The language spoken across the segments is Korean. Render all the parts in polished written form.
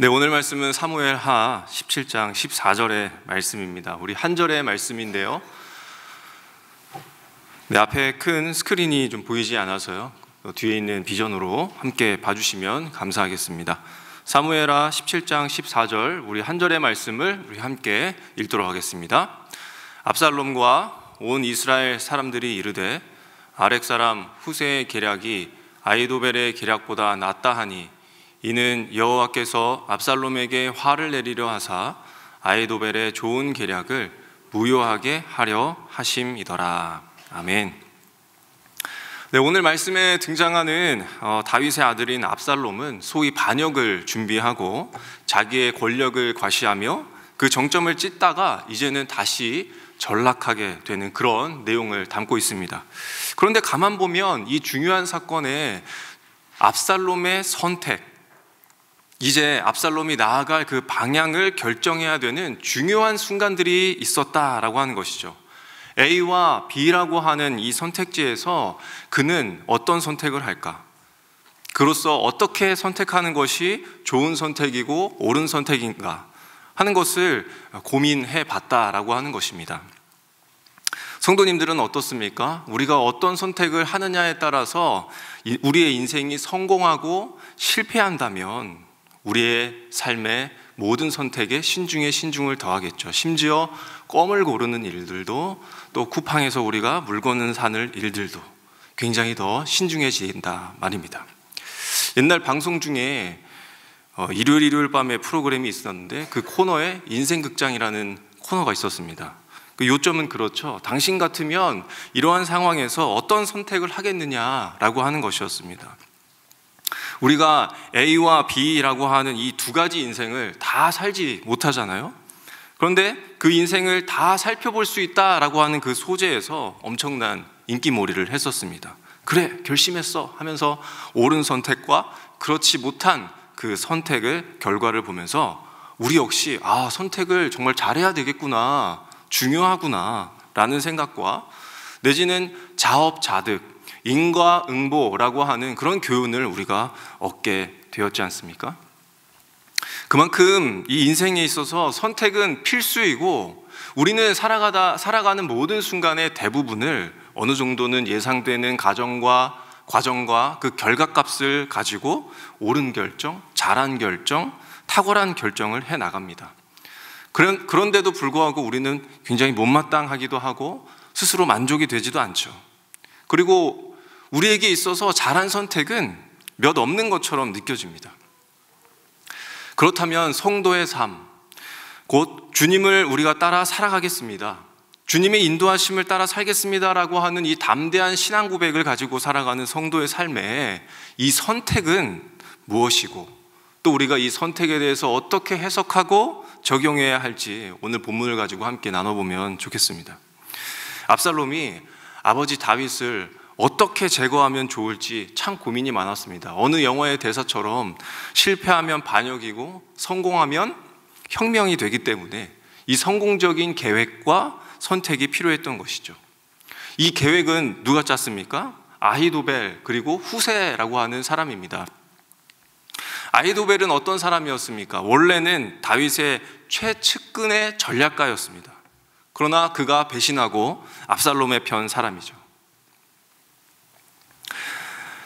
네, 오늘 말씀은 사무엘하 17장 14절의 말씀입니다. 우리 한 절의 말씀인데요. 네, 앞에 큰 스크린이 좀 보이지 않아서요. 뒤에 있는 비전으로 함께 봐주시면 감사하겠습니다. 사무엘하 17장 14절 우리 한 절의 말씀을 우리 함께 읽도록 하겠습니다. 압살롬과 온 이스라엘 사람들이 이르되 아렉 사람 후세의 계략이 아히도벨의 계략보다 낫다 하니 이는 여호와께서 압살롬에게 화를 내리려 하사 아히도벨의 좋은 계략을 무효하게 하려 하심이더라. 아멘. 네, 오늘 말씀에 등장하는 다윗의 아들인 압살롬은 소위 반역을 준비하고 자기의 권력을 과시하며 그 정점을 찢다가 이제는 다시 전락하게 되는 그런 내용을 담고 있습니다. 그런데 가만 보면 이 중요한 사건에 압살롬의 선택, 이제 압살롬이 나아갈 그 방향을 결정해야 되는 중요한 순간들이 있었다라고 하는 것이죠. A와 B라고 하는 이 선택지에서 그는 어떤 선택을 할까? 그로써 어떻게 선택하는 것이 좋은 선택이고 옳은 선택인가 하는 것을 고민해 봤다라고 하는 것입니다. 성도님들은 어떻습니까? 우리가 어떤 선택을 하느냐에 따라서 우리의 인생이 성공하고 실패한다면 우리의 삶의 모든 선택에 신중에 신중을 더하겠죠. 심지어 껌을 고르는 일들도 또 쿠팡에서 우리가 물건을 사는 일들도 굉장히 더 신중해진다 말입니다. 옛날 방송 중에 일요일 밤에 프로그램이 있었는데 그 코너에 인생극장이라는 코너가 있었습니다. 그 요점은 그렇죠. 당신 같으면 이러한 상황에서 어떤 선택을 하겠느냐라고 하는 것이었습니다. 우리가 A와 B라고 하는 이 두 가지 인생을 다 살지 못하잖아요. 그런데 그 인생을 다 살펴볼 수 있다라고 하는 그 소재에서 엄청난 인기몰이를 했었습니다. 그래, 결심했어 하면서 옳은 선택과 그렇지 못한 그 선택을 결과를 보면서 우리 역시 선택을 정말 잘해야 되겠구나, 중요하구나 라는 생각과 내지는 자업자득, 인과응보라고 하는 그런 교훈을 우리가 얻게 되었지 않습니까? 그만큼 이 인생에 있어서 선택은 필수이고 우리는 살아가는 모든 순간의 대부분을 어느 정도는 예상되는 과정과 그 결과값을 가지고 옳은 결정, 잘한 결정, 탁월한 결정을 해나갑니다. 그런데도 불구하고 우리는 굉장히 못마땅하기도 하고 스스로 만족이 되지도 않죠. 그리고 우리에게 있어서 잘한 선택은 몇 없는 것처럼 느껴집니다. 그렇다면 성도의 삶, 곧 주님을 우리가 따라 살아가겠습니다, 주님의 인도하심을 따라 살겠습니다라고 하는 이 담대한 신앙 고백을 가지고 살아가는 성도의 삶에 이 선택은 무엇이고 또 우리가 이 선택에 대해서 어떻게 해석하고 적용해야 할지 오늘 본문을 가지고 함께 나눠보면 좋겠습니다. 압살롬이 아버지 다윗을 어떻게 제거하면 좋을지 참 고민이 많았습니다. 어느 영화의 대사처럼 실패하면 반역이고 성공하면 혁명이 되기 때문에 이 성공적인 계획과 선택이 필요했던 것이죠. 이 계획은 누가 짰습니까? 아히도벨 그리고 후세라고 하는 사람입니다. 아히도벨은 어떤 사람이었습니까? 원래는 다윗의 최측근의 전략가였습니다. 그러나 그가 배신하고 압살롬의 편 사람이죠.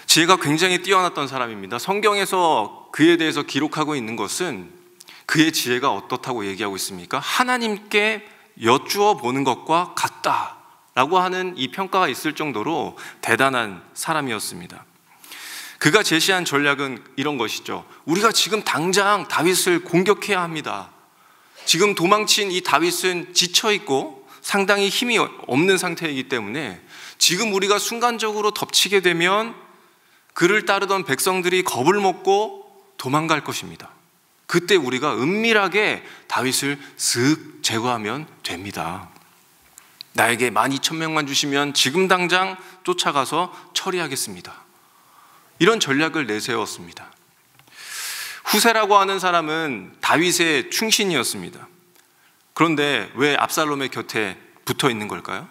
지혜가 굉장히 뛰어났던 사람입니다. 성경에서 그에 대해서 기록하고 있는 것은 그의 지혜가 어떻다고 얘기하고 있습니까? 하나님께 여쭈어 보는 것과 같다라고 하는 이 평가가 있을 정도로 대단한 사람이었습니다. 그가 제시한 전략은 이런 것이죠. 우리가 지금 당장 다윗을 공격해야 합니다. 지금 도망친 이 다윗은 지쳐있고 상당히 힘이 없는 상태이기 때문에 지금 우리가 순간적으로 덮치게 되면 그를 따르던 백성들이 겁을 먹고 도망갈 것입니다. 그때 우리가 은밀하게 다윗을 슥 제거하면 됩니다. 나에게 12,000명만 주시면 지금 당장 쫓아가서 처리하겠습니다. 이런 전략을 내세웠습니다. 후세라고 하는 사람은 다윗의 충신이었습니다. 그런데 왜 압살롬의 곁에 붙어 있는 걸까요?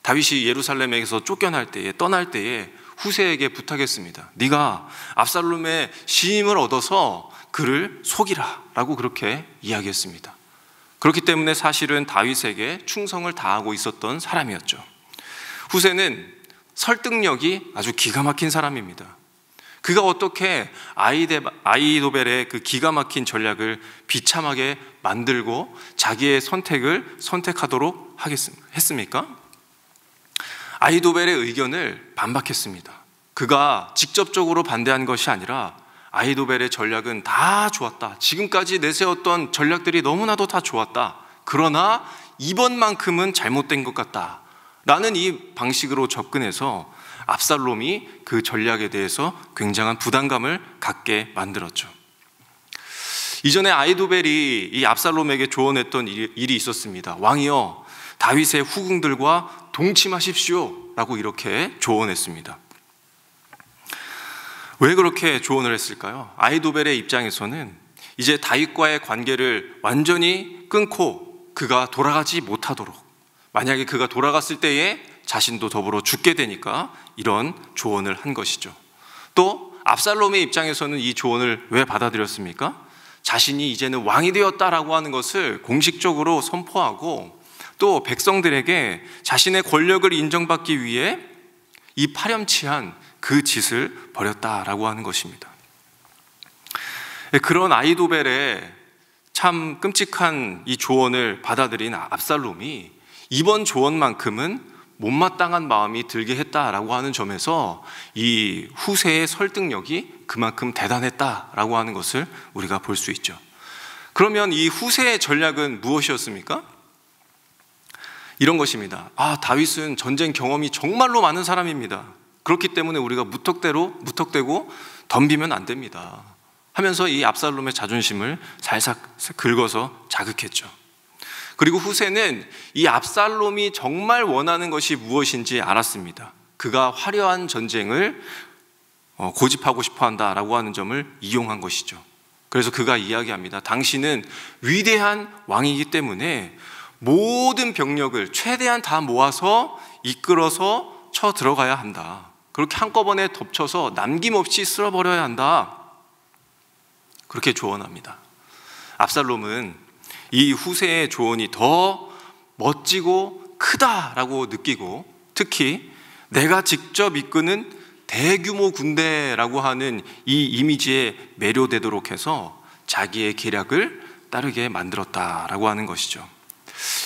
다윗이 예루살렘에서 쫓겨날 때에 떠날 때에 후세에게 부탁했습니다. 네가 압살롬의 시임을 얻어서 그를 속이라 라고 그렇게 이야기했습니다. 그렇기 때문에 사실은 다윗에게 충성을 다하고 있었던 사람이었죠. 후세는 설득력이 아주 기가 막힌 사람입니다. 그가 어떻게 아히도벨의 그 기가 막힌 전략을 비참하게 만들고 자기의 선택을 선택하도록 했습니까? 아히도벨의 의견을 반박했습니다. 그가 직접적으로 반대한 것이 아니라 아히도벨의 전략은 다 좋았다. 지금까지 내세웠던 전략들이 너무나도 다 좋았다. 그러나 이번만큼은 잘못된 것 같다. 라는 이 방식으로 접근해서 압살롬이 그 전략에 대해서 굉장한 부담감을 갖게 만들었죠. 이전에 아히도벨이 이 압살롬에게 조언했던 일이 있었습니다. 왕이여, 다윗의 후궁들과 동침하십시오 라고 이렇게 조언했습니다. 왜 그렇게 조언을 했을까요? 아히도벨의 입장에서는 이제 다윗과의 관계를 완전히 끊고 그가 돌아가지 못하도록, 만약에 그가 돌아갔을 때에 자신도 더불어 죽게 되니까 이런 조언을 한 것이죠. 또 압살롬의 입장에서는 이 조언을 왜 받아들였습니까? 자신이 이제는 왕이 되었다라고 하는 것을 공식적으로 선포하고 또 백성들에게 자신의 권력을 인정받기 위해 이 파렴치한 그 짓을 벌였다라고 하는 것입니다. 그런 아히도벨의 참 끔찍한 이 조언을 받아들인 압살롬이 이번 조언만큼은 못마땅한 마음이 들게 했다라고 하는 점에서 이 후세의 설득력이 그만큼 대단했다라고 하는 것을 우리가 볼 수 있죠. 그러면 이 후세의 전략은 무엇이었습니까? 이런 것입니다. 다윗은 전쟁 경험이 정말로 많은 사람입니다. 그렇기 때문에 우리가 무턱대고 덤비면 안 됩니다. 하면서 이 압살롬의 자존심을 살짝 긁어서 자극했죠. 그리고 후세는 이 압살롬이 정말 원하는 것이 무엇인지 알았습니다. 그가 화려한 전쟁을 고집하고 싶어 한다라고 하는 점을 이용한 것이죠. 그래서 그가 이야기합니다. 당신은 위대한 왕이기 때문에 모든 병력을 최대한 다 모아서 이끌어서 쳐 들어가야 한다. 그렇게 한꺼번에 덮쳐서 남김없이 쓸어버려야 한다. 그렇게 조언합니다. 압살롬은 이 후세의 조언이 더 멋지고 크다라고 느끼고, 특히 내가 직접 이끄는 대규모 군대라고 하는 이 이미지에 매료되도록 해서 자기의 계략을 따르게 만들었다라고 하는 것이죠.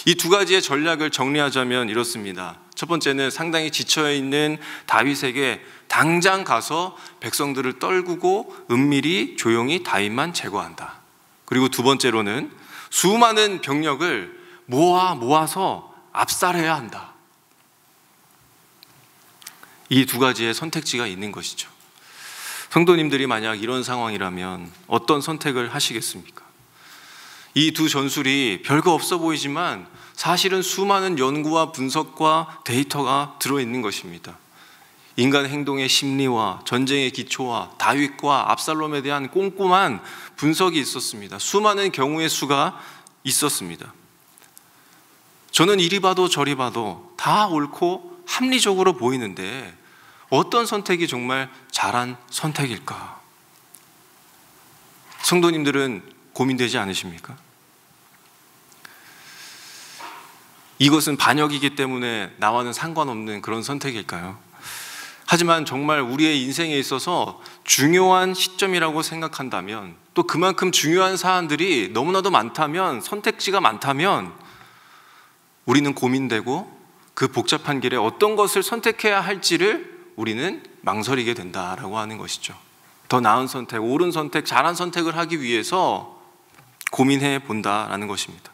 이 두 가지의 전략을 정리하자면 이렇습니다. 첫 번째는 상당히 지쳐있는 다윗에게 당장 가서 백성들을 떨구고 은밀히 조용히 다윗만 제거한다. 그리고 두 번째로는 수많은 병력을 모아서 압살해야 한다. 이 두 가지의 선택지가 있는 것이죠. 성도님들이 만약 이런 상황이라면 어떤 선택을 하시겠습니까? 이 두 전술이 별거 없어 보이지만 사실은 수많은 연구와 분석과 데이터가 들어있는 것입니다. 인간 행동의 심리와 전쟁의 기초와 다윗과 압살롬에 대한 꼼꼼한 분석이 있었습니다. 수많은 경우의 수가 있었습니다. 저는 이리 봐도 저리 봐도 다 옳고 합리적으로 보이는데 어떤 선택이 정말 잘한 선택일까? 성도님들은 고민되지 않으십니까? 이것은 반역이기 때문에 나와는 상관없는 그런 선택일까요? 하지만 정말 우리의 인생에 있어서 중요한 시점이라고 생각한다면, 또 그만큼 중요한 사안들이 너무나도 많다면, 선택지가 많다면 우리는 고민되고 그 복잡한 길에 어떤 것을 선택해야 할지를 우리는 망설이게 된다라고 하는 것이죠. 더 나은 선택, 옳은 선택, 잘한 선택을 하기 위해서 고민해 본다라는 것입니다.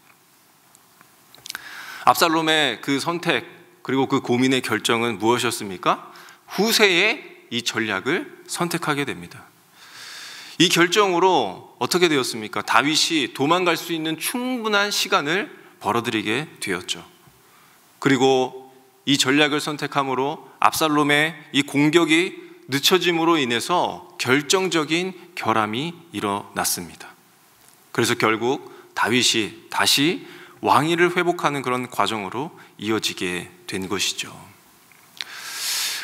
압살롬의 그 선택 그리고 그 고민의 결정은 무엇이었습니까? 후세의 이 전략을 선택하게 됩니다. 이 결정으로 어떻게 되었습니까? 다윗이 도망갈 수 있는 충분한 시간을 벌어들이게 되었죠. 그리고 이 전략을 선택함으로 압살롬의 이 공격이 늦춰짐으로 인해서 결정적인 결함이 일어났습니다. 그래서 결국 다윗이 다시 왕위를 회복하는 그런 과정으로 이어지게 된 것이죠.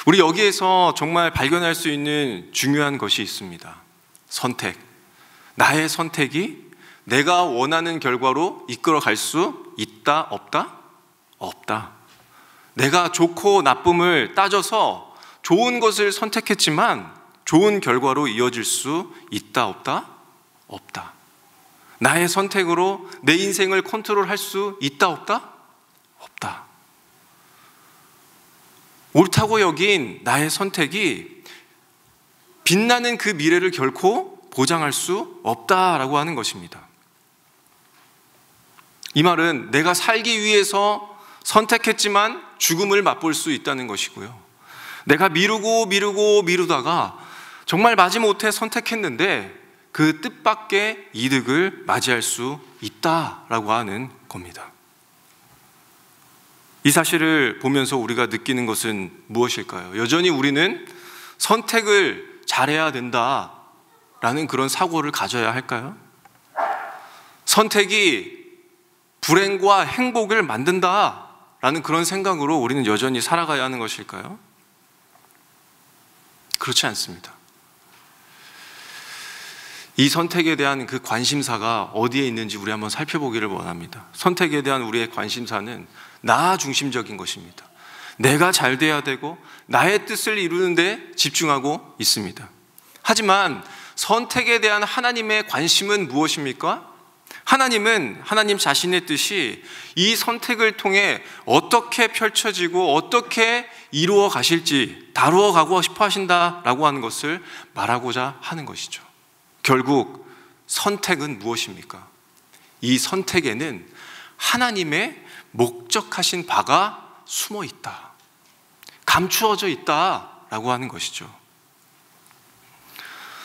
우리 여기에서 정말 발견할 수 있는 중요한 것이 있습니다. 선택. 나의 선택이 내가 원하는 결과로 이끌어 갈 수 있다, 없다? 없다. 내가 좋고 나쁨을 따져서 좋은 것을 선택했지만 좋은 결과로 이어질 수 있다, 없다? 없다. 나의 선택으로 내 인생을 컨트롤할 수 있다, 없다? 없다. 옳다고 여긴 나의 선택이 빛나는 그 미래를 결코 보장할 수 없다라고 하는 것입니다. 이 말은 내가 살기 위해서 선택했지만 죽음을 맛볼 수 있다는 것이고요. 내가 미루다가 정말 마지못해 선택했는데 그 뜻밖의 이득을 맞이할 수 있다라고 하는 겁니다. 이 사실을 보면서 우리가 느끼는 것은 무엇일까요? 여전히 우리는 선택을 잘해야 된다라는 그런 사고를 가져야 할까요? 선택이 불행과 행복을 만든다라는 그런 생각으로 우리는 여전히 살아가야 하는 것일까요? 그렇지 않습니다. 이 선택에 대한 그 관심사가 어디에 있는지 우리 한번 살펴보기를 원합니다. 선택에 대한 우리의 관심사는 나 중심적인 것입니다. 내가 잘 돼야 되고 나의 뜻을 이루는 데 집중하고 있습니다. 하지만 선택에 대한 하나님의 관심은 무엇입니까? 하나님은 하나님 자신의 뜻이 이 선택을 통해 어떻게 펼쳐지고 어떻게 이루어 가실지 다루어 가고 싶어 하신다라고 하는 것을 말하고자 하는 것이죠. 결국 선택은 무엇입니까? 이 선택에는 하나님의 목적하신 바가 숨어 있다, 감추어져 있다라고 하는 것이죠.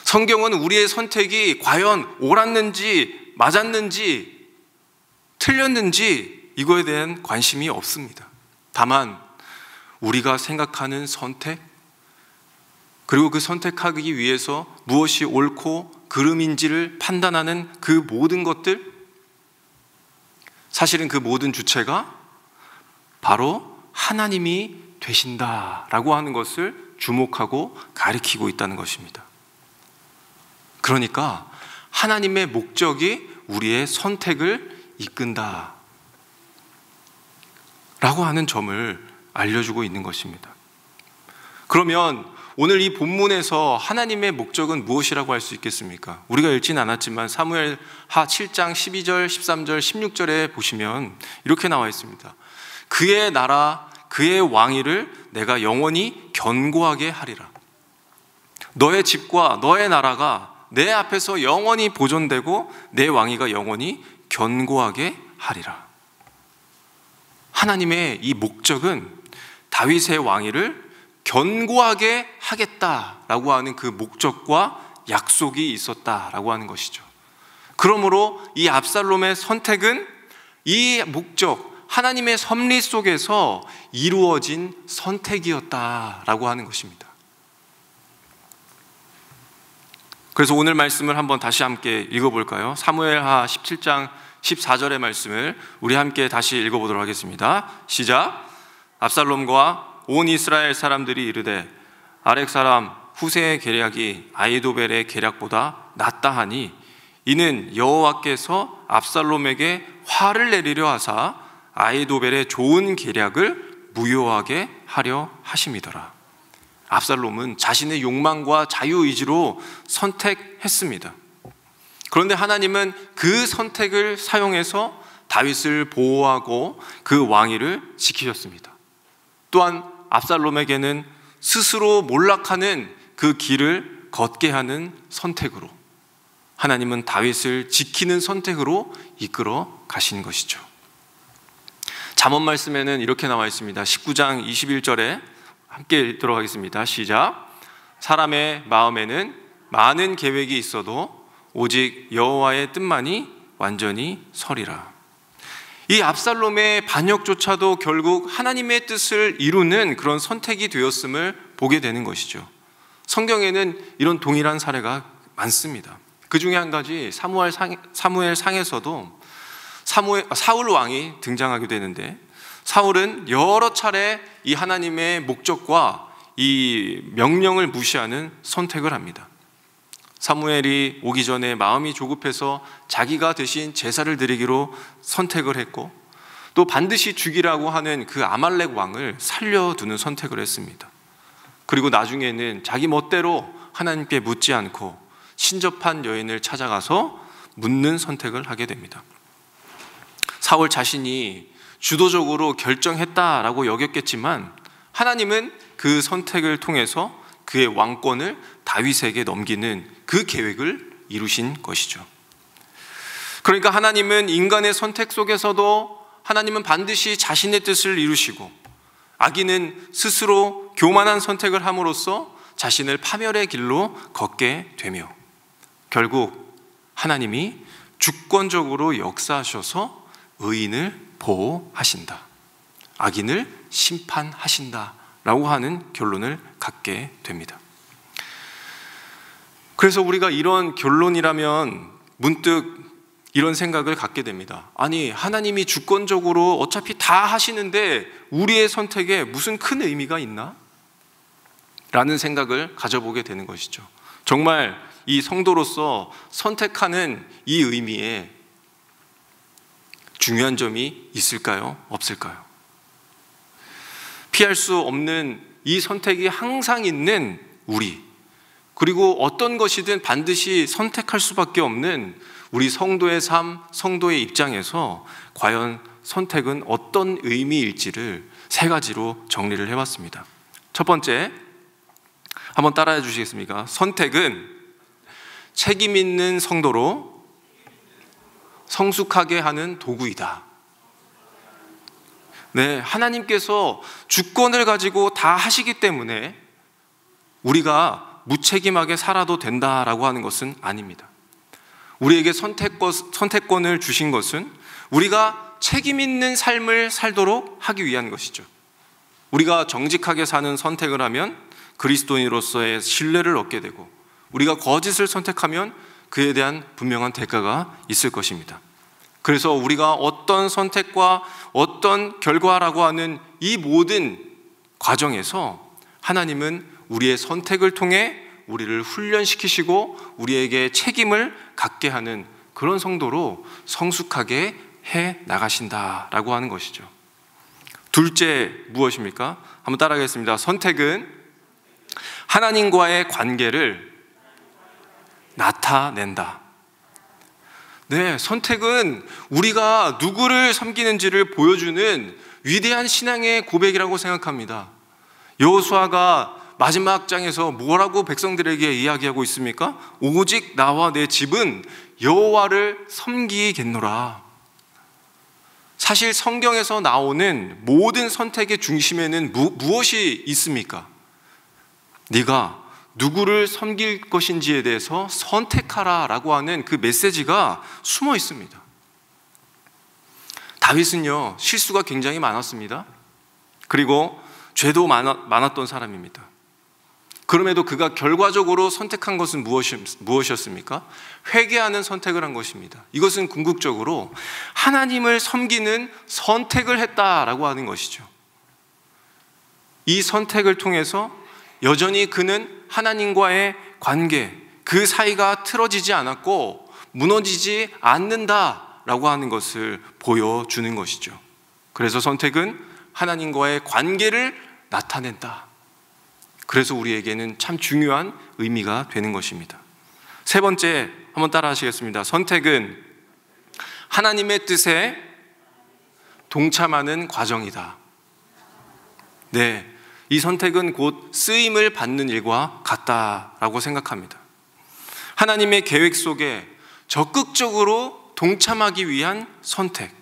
성경은 우리의 선택이 과연 옳았는지 맞았는지 틀렸는지 이거에 대한 관심이 없습니다. 다만 우리가 생각하는 선택, 그리고 그 선택하기 위해서 무엇이 옳고 그름인지를 판단하는 그 모든 것들, 사실은 그 모든 주체가 바로 하나님이 되신다라고 하는 것을 주목하고 가리키고 있다는 것입니다. 그러니까 하나님의 목적이 우리의 선택을 이끈다 라고 하는 점을 알려주고 있는 것입니다. 그러면 오늘 이 본문에서 하나님의 목적은 무엇이라고 할 수 있겠습니까? 우리가 읽진 않았지만 사무엘하 7장 12절, 13절, 16절에 보시면 이렇게 나와 있습니다. 그의 나라, 그의 왕위를 내가 영원히 견고하게 하리라. 너의 집과 너의 나라가 내 앞에서 영원히 보존되고 내 왕위가 영원히 견고하게 하리라. 하나님의 이 목적은 다윗의 왕위를 견고하게 하겠다라고 하는 그 목적과 약속이 있었다라고 하는 것이죠. 그러므로 이 압살롬의 선택은 이 목적, 하나님의 섭리 속에서 이루어진 선택이었다라고 하는 것입니다. 그래서 오늘 말씀을 한번 다시 함께 읽어볼까요? 사무엘하 17장 14절의 말씀을 우리 함께 다시 읽어보도록 하겠습니다. 시작. 압살롬과 온 이스라엘 사람들이 이르되 아렉 사람 후세의 계략이 아히도벨의 계략보다 낫다 하니 이는 여호와께서 압살롬에게 화를 내리려 하사 아히도벨의 좋은 계략을 무효하게 하려 하심이더라. 압살롬은 자신의 욕망과 자유의지로 선택했습니다. 그런데 하나님은 그 선택을 사용해서 다윗을 보호하고 그 왕위를 지키셨습니다. 또한 압살롬에게는 스스로 몰락하는 그 길을 걷게 하는 선택으로, 하나님은 다윗을 지키는 선택으로 이끌어 가신 것이죠. 잠언 말씀에는 이렇게 나와 있습니다. 19장 21절에 함께 읽도록 하겠습니다. 시작. 사람의 마음에는 많은 계획이 있어도 오직 여호와의 뜻만이 완전히 서리라. 이 압살롬의 반역조차도 결국 하나님의 뜻을 이루는 그런 선택이 되었음을 보게 되는 것이죠. 성경에는 이런 동일한 사례가 많습니다. 그 중에 한 가지 사무엘상에서도 사울 왕이 등장하게 되는데, 사울은 여러 차례 이 하나님의 목적과 이 명령을 무시하는 선택을 합니다. 사무엘이 오기 전에 마음이 조급해서 자기가 대신 제사를 드리기로 선택을 했고, 또 반드시 죽이라고 하는 그 아말렉 왕을 살려두는 선택을 했습니다. 그리고 나중에는 자기 멋대로 하나님께 묻지 않고 신접한 여인을 찾아가서 묻는 선택을 하게 됩니다. 사울 자신이 주도적으로 결정했다라고 여겼겠지만 하나님은 그 선택을 통해서 그의 왕권을 다윗에게 넘기는 그 계획을 이루신 것이죠. 그러니까 하나님은 인간의 선택 속에서도 하나님은 반드시 자신의 뜻을 이루시고, 악인은 스스로 교만한 선택을 함으로써 자신을 파멸의 길로 걷게 되며, 결국 하나님이 주권적으로 역사하셔서 의인을 보호하신다, 악인을 심판하신다라고 하는 결론을 갖게 됩니다. 그래서 우리가 이런 결론이라면 문득 이런 생각을 갖게 됩니다. 아니, 하나님이 주권적으로 어차피 다 하시는데 우리의 선택에 무슨 큰 의미가 있나? 라는 생각을 가져보게 되는 것이죠. 정말 이 성도로서 선택하는 이 의미에 중요한 점이 있을까요? 없을까요? 피할 수 없는 이 선택이 항상 있는 우리, 그리고 어떤 것이든 반드시 선택할 수밖에 없는 우리 성도의 삶, 성도의 입장에서 과연 선택은 어떤 의미일지를 세 가지로 정리를 해봤습니다. 첫 번째, 한번 따라해 주시겠습니까? 선택은 책임 있는 성도로 성숙하게 하는 도구이다. 네, 하나님께서 주권을 가지고 다 하시기 때문에 우리가 무책임하게 살아도 된다라고 하는 것은 아닙니다. 우리에게 선택권을 주신 것은 우리가 책임 있는 삶을 살도록 하기 위한 것이죠. 우리가 정직하게 사는 선택을 하면 그리스도인으로서의 신뢰를 얻게 되고, 우리가 거짓을 선택하면 그에 대한 분명한 대가가 있을 것입니다. 그래서 우리가 어떤 선택과 어떤 결과라고 하는 이 모든 과정에서 하나님은 우리의 선택을 통해 우리를 훈련시키시고 우리에게 책임을 갖게 하는 그런 성도로 성숙하게 해 나가신다라고 하는 것이죠. 둘째, 무엇입니까? 한번 따라하겠습니다. 선택은 하나님과의 관계를 나타낸다. 네, 선택은 우리가 누구를 섬기는지를 보여주는 위대한 신앙의 고백이라고 생각합니다. 여호수아가 마지막 장에서 뭐라고 백성들에게 이야기하고 있습니까? 오직 나와 내 집은 여호와를 섬기겠노라. 사실 성경에서 나오는 모든 선택의 중심에는 무엇이 있습니까? 네가 누구를 섬길 것인지에 대해서 선택하라라고 하는 그 메시지가 숨어 있습니다. 다윗은요, 실수가 굉장히 많았습니다. 그리고 죄도 많았던 사람입니다. 그럼에도 그가 결과적으로 선택한 것은 무엇이었습니까? 회개하는 선택을 한 것입니다. 이것은 궁극적으로 하나님을 섬기는 선택을 했다라고 하는 것이죠. 이 선택을 통해서 여전히 그는 하나님과의 관계, 그 사이가 틀어지지 않았고 무너지지 않는다라고 하는 것을 보여주는 것이죠. 그래서 선택은 하나님과의 관계를 나타낸다. 그래서 우리에게는 참 중요한 의미가 되는 것입니다. 세 번째, 한번 따라 하시겠습니다. 선택은 하나님의 뜻에 동참하는 과정이다. 네, 이 선택은 곧 쓰임을 받는 일과 같다라고 생각합니다. 하나님의 계획 속에 적극적으로 동참하기 위한 선택.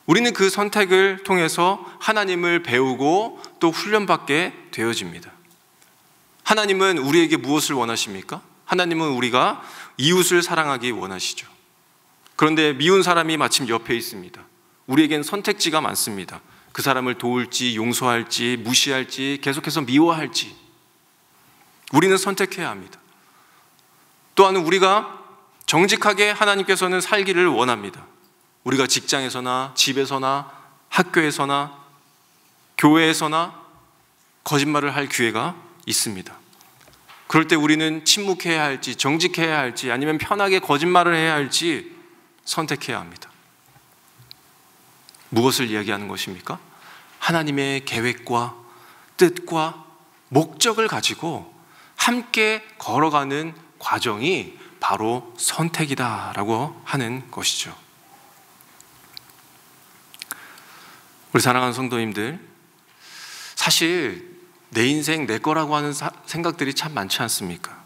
우리는 그 선택을 통해서 하나님을 배우고 또 훈련받게 되어집니다. 하나님은 우리에게 무엇을 원하십니까? 하나님은 우리가 이웃을 사랑하기 원하시죠. 그런데 미운 사람이 마침 옆에 있습니다. 우리에겐 선택지가 많습니다. 그 사람을 도울지, 용서할지, 무시할지, 계속해서 미워할지 우리는 선택해야 합니다. 또한 우리가 정직하게 하나님께서는 살기를 원합니다. 우리가 직장에서나 집에서나 학교에서나 교회에서나 거짓말을 할 기회가 있습니다. 그럴 때 우리는 침묵해야 할지, 정직해야 할지, 아니면 편하게 거짓말을 해야 할지 선택해야 합니다. 무엇을 이야기하는 것입니까? 하나님의 계획과 뜻과 목적을 가지고 함께 걸어가는 과정이 바로 선택이다라고 하는 것이죠. 우리 사랑하는 성도님들, 사실 내 인생 내 거라고 하는 생각들이 참 많지 않습니까?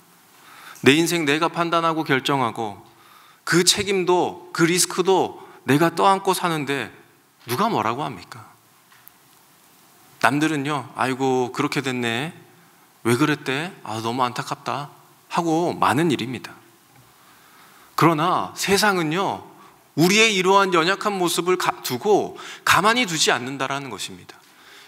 내 인생 내가 판단하고 결정하고 그 책임도 그 리스크도 내가 떠안고 사는데 누가 뭐라고 합니까? 남들은요, 아이고 그렇게 됐네, 왜 그랬대, 너무 안타깝다 하고 많은 일입니다. 그러나 세상은요, 우리의 이러한 연약한 모습을 두고 가만히 두지 않는다라는 것입니다.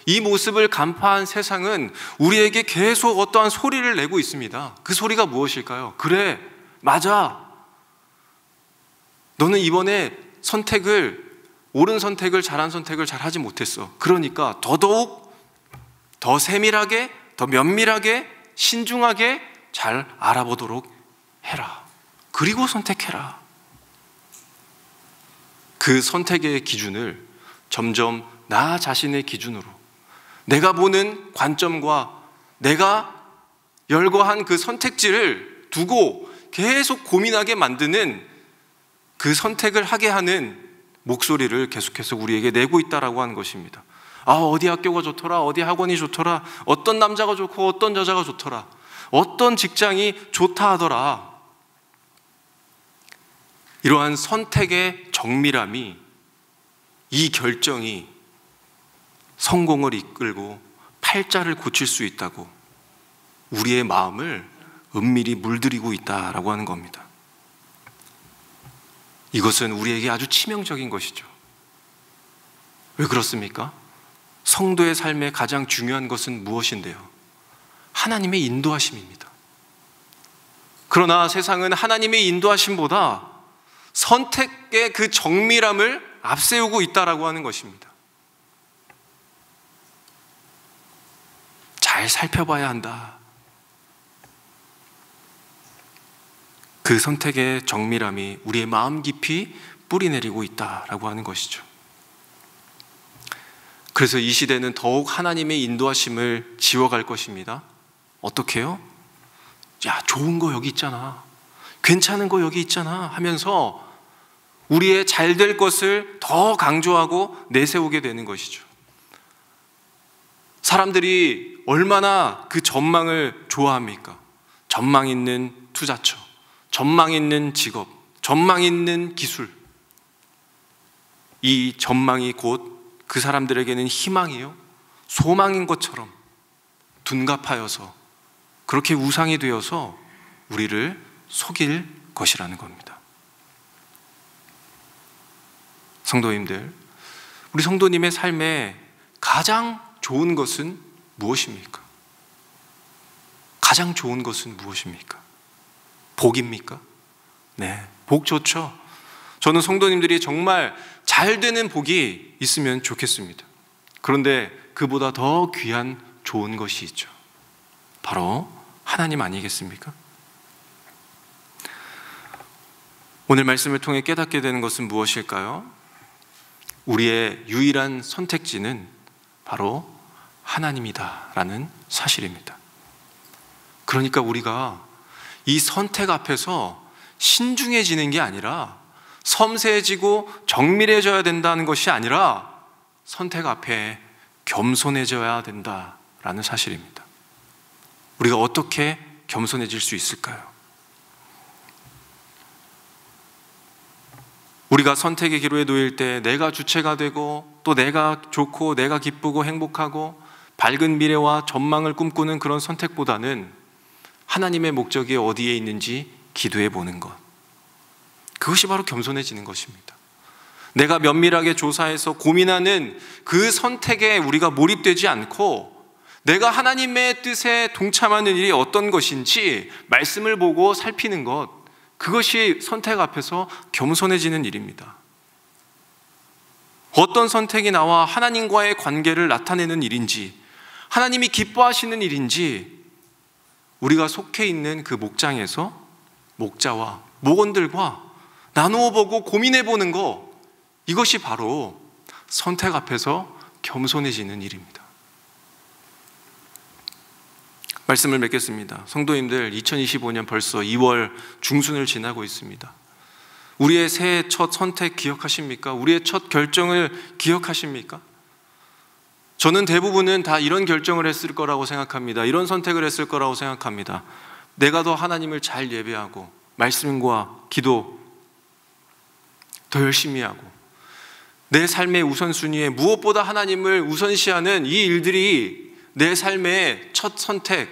이 모습을 간파한 세상은 우리에게 계속 어떠한 소리를 내고 있습니다. 그 소리가 무엇일까요? 그래, 맞아, 너는 이번에 옳은 선택을, 잘한 선택을 잘 하지 못했어. 그러니까 더더욱 더 세밀하게, 더 면밀하게, 신중하게 잘 알아보도록 해라. 그리고 선택해라. 그 선택의 기준을 점점 나 자신의 기준으로, 내가 보는 관점과 내가 열거한 그 선택지를 두고 계속 고민하게 만드는, 그 선택을 하게 하는 목소리를 계속해서 우리에게 내고 있다라고 하는 것입니다. 어디 학교가 좋더라, 어디 학원이 좋더라, 어떤 남자가 좋고 어떤 여자가 좋더라, 어떤 직장이 좋다 하더라. 이러한 선택의 정밀함이, 이 결정이 성공을 이끌고 팔자를 고칠 수 있다고 우리의 마음을 은밀히 물들이고 있다라고 하는 겁니다. 이것은 우리에게 아주 치명적인 것이죠. 왜 그렇습니까? 성도의 삶에 가장 중요한 것은 무엇인데요? 하나님의 인도하심입니다. 그러나 세상은 하나님의 인도하심보다 선택의 그 정밀함을 앞세우고 있다라고 하는 것입니다. 잘 살펴봐야 한다. 그 선택의 정밀함이 우리의 마음 깊이 뿌리내리고 있다라고 하는 것이죠. 그래서 이 시대는 더욱 하나님의 인도하심을 지워갈 것입니다. 어떻게 해요? 야, 좋은 거 여기 있잖아, 괜찮은 거 여기 있잖아 하면서 우리의 잘 될 것을 더 강조하고 내세우게 되는 것이죠. 사람들이 얼마나 그 전망을 좋아합니까? 전망 있는 투자처, 전망 있는 직업, 전망 있는 기술. 이 전망이 곧 그 사람들에게는 희망이요, 소망인 것처럼 둔갑하여서, 그렇게 우상이 되어서 우리를 속일 것이라는 겁니다. 성도님들, 우리 성도님의 삶에 가장 좋은 것은 무엇입니까? 가장 좋은 것은 무엇입니까? 복입니까? 네, 복 좋죠. 저는 성도님들이 정말 잘 되는 복이 있으면 좋겠습니다. 그런데 그보다 더 귀한 좋은 것이 있죠. 바로 하나님 아니겠습니까? 오늘 말씀을 통해 깨닫게 되는 것은 무엇일까요? 우리의 유일한 선택지는 바로 하나님이다라는 사실입니다. 그러니까 우리가 이 선택 앞에서 신중해지는 게 아니라, 섬세해지고 정밀해져야 된다는 것이 아니라 선택 앞에 겸손해져야 된다라는 사실입니다. 우리가 어떻게 겸손해질 수 있을까요? 우리가 선택의 기로에 놓일 때 내가 주체가 되고, 또 내가 좋고 내가 기쁘고 행복하고 밝은 미래와 전망을 꿈꾸는 그런 선택보다는 하나님의 목적이 어디에 있는지 기도해 보는 것, 그것이 바로 겸손해지는 것입니다. 내가 면밀하게 조사해서 고민하는 그 선택에 우리가 몰입되지 않고, 내가 하나님의 뜻에 동참하는 일이 어떤 것인지 말씀을 보고 살피는 것, 그것이 선택 앞에서 겸손해지는 일입니다. 어떤 선택이 나와 하나님과의 관계를 나타내는 일인지, 하나님이 기뻐하시는 일인지, 우리가 속해 있는 그 목장에서 목자와 목원들과 나누어 보고 고민해 보는 거, 이것이 바로 선택 앞에서 겸손해지는 일입니다. 말씀을 맺겠습니다. 성도님들, 2025년 벌써 2월 중순을 지나고 있습니다. 우리의 새해 첫 선택 기억하십니까? 우리의 첫 결정을 기억하십니까? 저는 대부분은 다 이런 결정을 했을 거라고 생각합니다. 이런 선택을 했을 거라고 생각합니다. 내가 더 하나님을 잘 예배하고 말씀과 기도 더 열심히 하고 내 삶의 우선순위에 무엇보다 하나님을 우선시하는 이 일들이 내 삶의 첫 선택,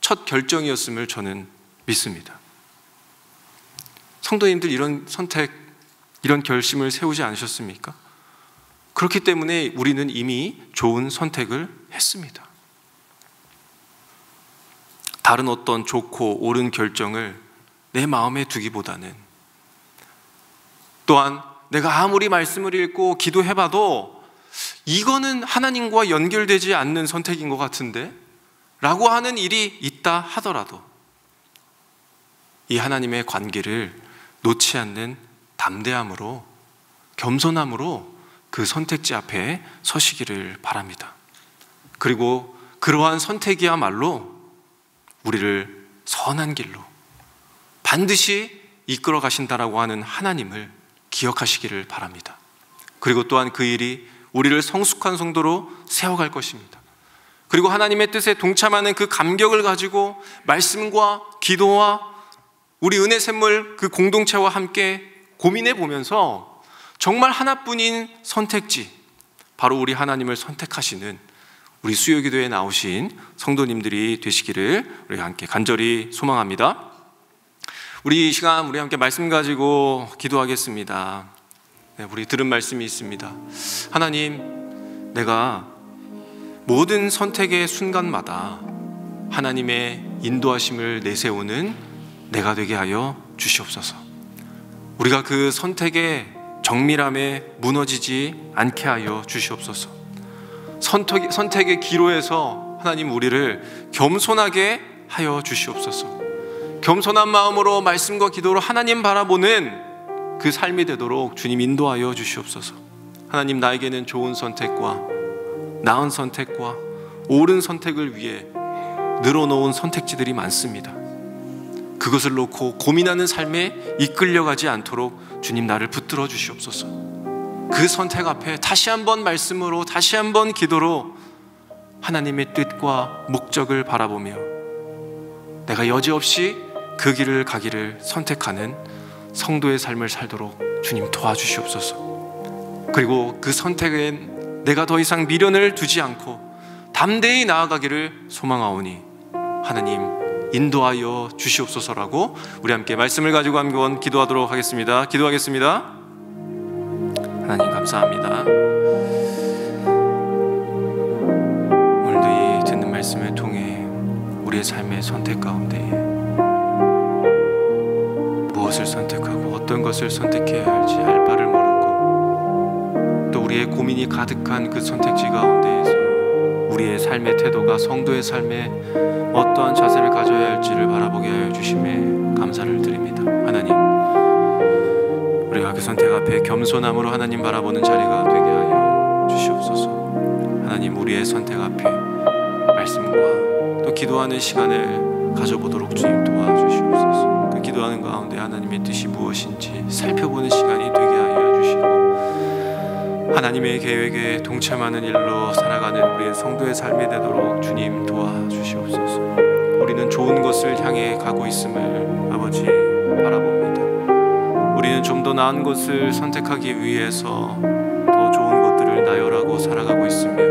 첫 결정이었음을 저는 믿습니다. 성도님들, 이런 선택, 이런 결심을 세우지 않으셨습니까? 그렇기 때문에 우리는 이미 좋은 선택을 했습니다. 다른 어떤 좋고 옳은 결정을 내 마음에 두기보다는, 또한 내가 아무리 말씀을 읽고 기도해봐도 이거는 하나님과 연결되지 않는 선택인 것 같은데 라고 하는 일이 있다 하더라도 이 하나님의 관계를 놓지 않는 담대함으로, 겸손함으로 그 선택지 앞에 서시기를 바랍니다. 그리고 그러한 선택이야말로 우리를 선한 길로 반드시 이끌어 가신다라고 하는 하나님을 기억하시기를 바랍니다. 그리고 또한 그 일이 우리를 성숙한 성도로 세워갈 것입니다. 그리고 하나님의 뜻에 동참하는 그 감격을 가지고 말씀과 기도와 우리 은혜 샘물 그 공동체와 함께 고민해 보면서 정말 하나뿐인 선택지, 바로 우리 하나님을 선택하시는 우리 수요기도에 나오신 성도님들이 되시기를 우리 함께 간절히 소망합니다. 우리 이 시간 우리 함께 말씀 가지고 기도하겠습니다. 우리 들은 말씀이 있습니다. 하나님, 내가 모든 선택의 순간마다 하나님의 인도하심을 내세우는 내가 되게 하여 주시옵소서. 우리가 그 선택의 정밀함에 무너지지 않게 하여 주시옵소서. 선택의 기로에서 하나님 우리를 겸손하게 하여 주시옵소서. 겸손한 마음으로 말씀과 기도로 하나님 바라보는 그 삶이 되도록 주님 인도하여 주시옵소서. 하나님, 나에게는 좋은 선택과 나은 선택과 옳은 선택을 위해 늘어놓은 선택지들이 많습니다. 그것을 놓고 고민하는 삶에 이끌려가지 않도록 주님 나를 붙들어 주시옵소서. 그 선택 앞에 다시 한번 말씀으로, 다시 한번 기도로 하나님의 뜻과 목적을 바라보며 내가 여지없이 그 길을 가기를 선택하는 성도의 삶을 살도록 주님 도와주시옵소서. 그리고 그 선택엔 내가 더 이상 미련을 두지 않고 담대히 나아가기를 소망하오니 하나님 인도하여 주시옵소서라고 우리 함께 말씀을 가지고 한번 기도하도록 하겠습니다. 기도하겠습니다. 하나님 감사합니다. 오늘도 이 듣는 말씀을 통해 우리의 삶의 선택 가운데 무엇을 선택하고 어떤 것을 선택해야 할지 알 바를 모르고 또 우리의 고민이 가득한 그 선택지 가운데에서 우리의 삶의 태도가 성도의 삶에 어떠한 자세를 가져야 할지를 바라보게 하여 주심에 감사를 드립니다. 하나님, 우리가 그 선택 앞에 겸손함으로 하나님 바라보는 자리가 되게 하여 주시옵소서. 하나님, 우리의 선택 앞에 말씀과 또 기도하는 시간을 가져보도록 주님 도와주시옵소서. 그 기도하는 가운데 하나님의 뜻이 무엇인지 살펴보는 시간이 되게 하여 주시고 하나님의 계획에 동참하는 일로 살아가는 우리의 성도의 삶이 되도록 주님 도와주시옵소서. 우리는 좋은 것을 향해 가고 있음을 아버지 바라봅니다. 우리는 좀 더 나은 것을 선택하기 위해서 더 좋은 것들을 나열하고 살아가고 있으며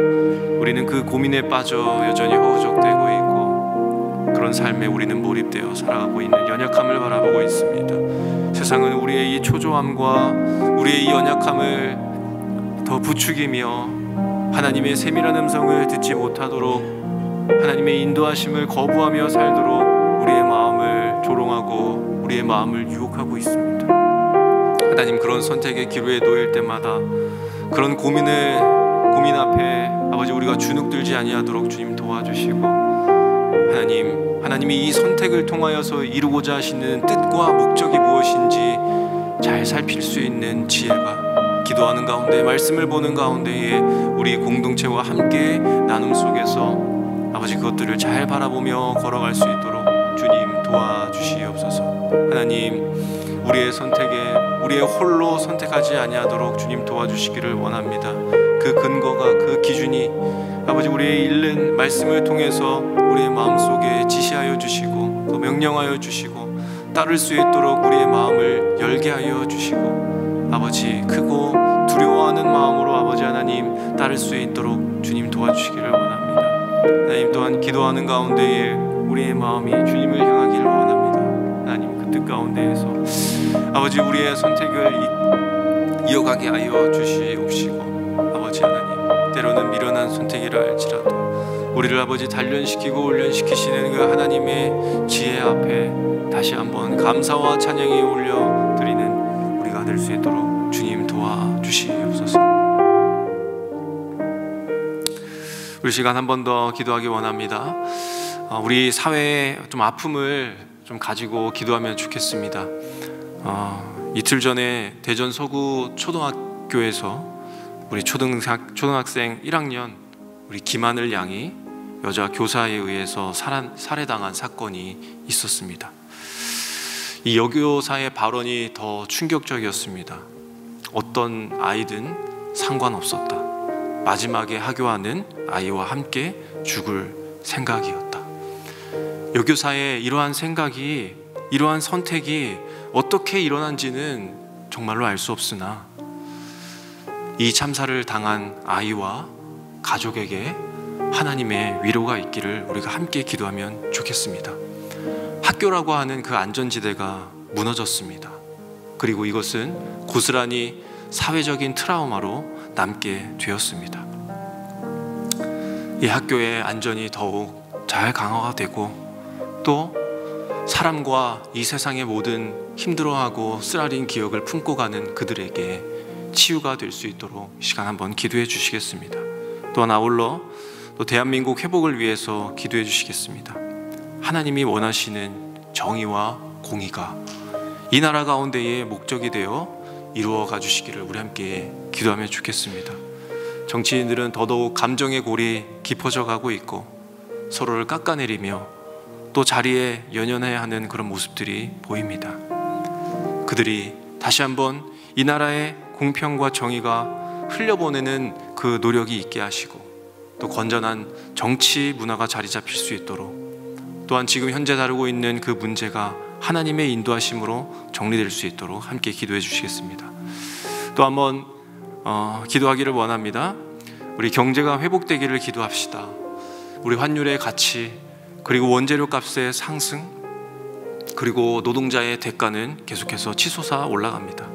우리는 그 고민에 빠져 여전히 허우적대고 있고 그런 삶에 우리는 몰입되어 살아가고 있는 연약함을 바라보고 있습니다. 세상은 우리의 이 초조함과 우리의 이 연약함을 더 부추기며 하나님의 세밀한 음성을 듣지 못하도록 하나님의 인도하심을 거부하며 살도록 우리의 마음을 조롱하고 우리의 마음을 유혹하고 있습니다. 하나님, 그런 선택의 기로에 놓일 때마다 그런 고민 앞에 아버지 우리가 주눅들지 아니하도록 주님 도와주시고 하나님이 이 선택을 통하여서 이루고자 하시는 뜻과 목적이 무엇인지 잘 살필 수 있는 지혜가, 기도하는 가운데, 말씀을 보는 가운데에 우리 공동체와 함께 나눔 속에서 아버지 그것들을 잘 바라보며 걸어갈 수 있도록 주님 도와주시옵소서. 하나님, 우리의 선택에 우리의 홀로 선택하지 아니하도록 주님 도와주시기를 원합니다. 그 근거가, 그 기준이 아버지 우리의 읽는 말씀을 통해서 우리의 마음속에 지시하여 주시고 또 명령하여 주시고 따를 수 있도록 우리의 마음을 열게 하여 주시고 아버지 크고 두려워하는 마음으로 아버지 하나님 따를 수 있도록 주님 도와주시기를 원합니다. 하나님 또한 기도하는 가운데에 우리의 마음이 주님을 향하기를 원합니다. 하나님 그 뜻 가운데에서 아버지 우리의 선택을 이어가게 하여 주시옵시고 아버지 하나님 때로는 미련한 선택이라 할지라도 우리를 아버지 단련시키고 훈련시키시는 그 하나님의 지혜 앞에 다시 한번 감사와 찬양이 올려드리는 우리가 될 수 있도록 주님 도와주시옵소서. 우리 시간 한 번 더 기도하기 원합니다. 우리 사회의 좀 아픔을 좀 가지고 기도하면 좋겠습니다. 이틀 전에 대전 서구 초등학교에서 우리 초등학생 1학년 우리 김하늘 양이 여자 교사에 의해서 살해당한 사건이 있었습니다. 이 여교사의 발언이 더 충격적이었습니다. 어떤 아이든 상관없었다. 마지막에 하교하는 아이와 함께 죽을 생각이었다. 여교사의 이러한 생각이, 이러한 선택이 어떻게 일어난지는 정말로 알 수 없으나 이 참사를 당한 아이와 가족에게 하나님의 위로가 있기를 우리가 함께 기도하면 좋겠습니다. 학교라고 하는 그 안전지대가 무너졌습니다. 그리고 이것은 고스란히 사회적인 트라우마로 남게 되었습니다. 이 학교의 안전이 더욱 잘 강화가 되고 또 사람과 이 세상의 모든 힘들어하고 쓰라린 기억을 품고 가는 그들에게 치유가 될 수 있도록 시간 한번 기도해 주시겠습니다. 또한 아울러 또 대한민국 회복을 위해서 기도해 주시겠습니다. 하나님이 원하시는 정의와 공의가 이 나라 가운데의 목적이 되어 이루어가 주시기를 우리 함께 기도하면 좋겠습니다. 정치인들은 더더욱 감정의 골이 깊어져 가고 있고 서로를 깎아내리며 또 자리에 연연해야 하는 그런 모습들이 보입니다. 그들이 다시 한번 이 나라의 공평과 정의가 흘려보내는 그 노력이 있게 하시고 또 건전한 정치 문화가 자리 잡힐 수 있도록 또한 지금 현재 다루고 있는 그 문제가 하나님의 인도하심으로 정리될 수 있도록 함께 기도해 주시겠습니다. 또 한번 기도하기를 원합니다. 우리 경제가 회복되기를 기도합시다. 우리 환율의 가치 그리고 원재료 값의 상승 그리고 노동자의 대가는 계속해서 치솟아 올라갑니다.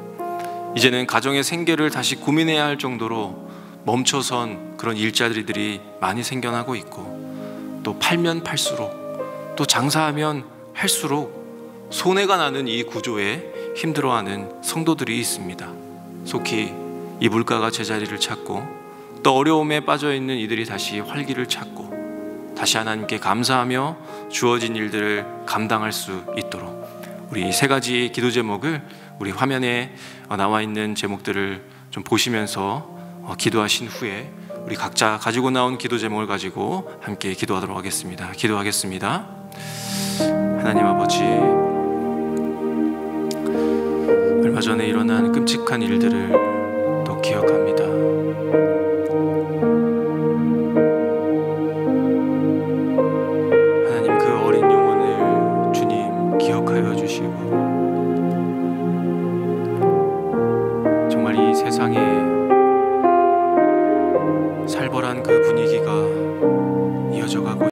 이제는 가정의 생계를 다시 고민해야 할 정도로 멈춰선 그런 일자리들이 많이 생겨나고 있고 또 팔면 팔수록 또 장사하면 할수록 손해가 나는 이 구조에 힘들어하는 성도들이 있습니다. 속히 이 물가가 제자리를 찾고 또 어려움에 빠져있는 이들이 다시 활기를 찾고 다시 하나님께 감사하며 주어진 일들을 감당할 수 있도록 우리 세 가지 기도 제목을 우리 화면에 나와 있는 제목들을 좀 보시면서 기도하신 후에 우리 각자 가지고 나온 기도 제목을 가지고 함께 기도하도록 하겠습니다. 기도하겠습니다. 하나님 아버지, 얼마 전에 일어난 끔찍한 일들을 또 기억합니다. 하나님 그 어린 영혼을 주님 기억하여 주시고 정말 이 세상에 살벌한 그 분위기가 이어져 가고